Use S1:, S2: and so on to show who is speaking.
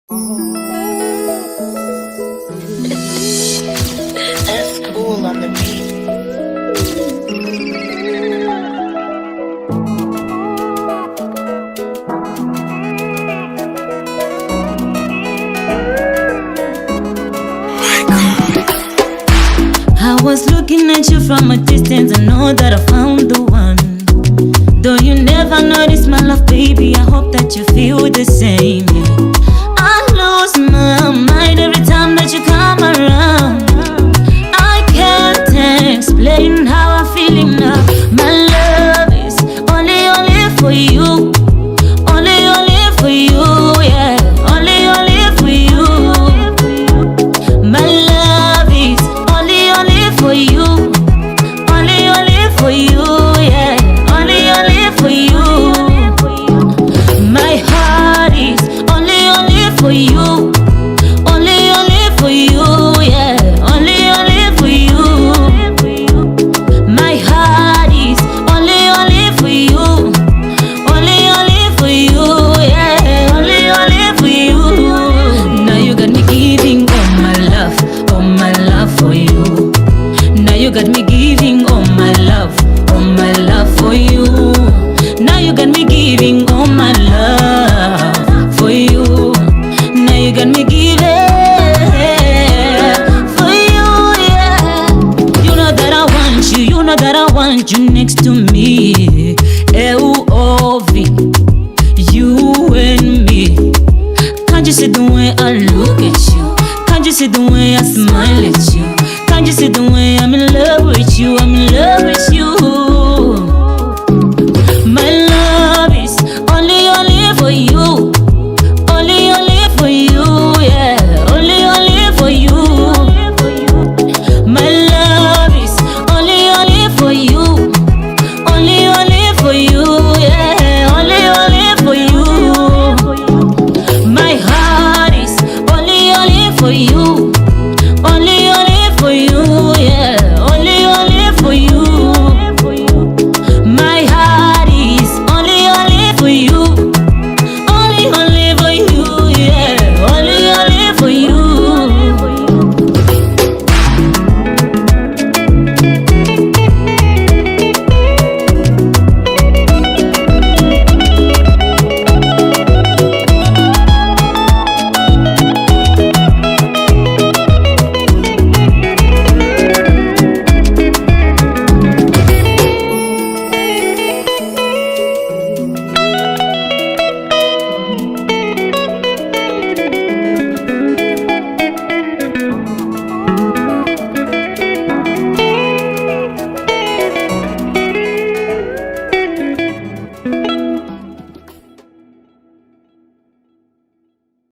S1: That's cool on the beat.
S2: I was looking at you from a distance, I know that I found the one. Though you never noticed my love, baby, I hope that you feel the same. I lose my mind every time that you come around. I can't explain how I'm feeling now. My love is only for you. Only for you, yeah. Only for you. My love is only for you. Only for you, yeah. Only for you. My heart is only for you. Only for you, yeah. Only for you. My heart is only for you. Only for you, yeah. Only for you. Now you got me giving all my love for you. Now you got me giving all my love for you. Now you got me giving all my love for you. Now you got me giving for you, yeah. You know that I want you, you know that I want you next to me. L-O-V, you and me. Can't you see the way I look at you? Can't you see the way I smile at you? Can't you see the way I'm in love with you? I'm in love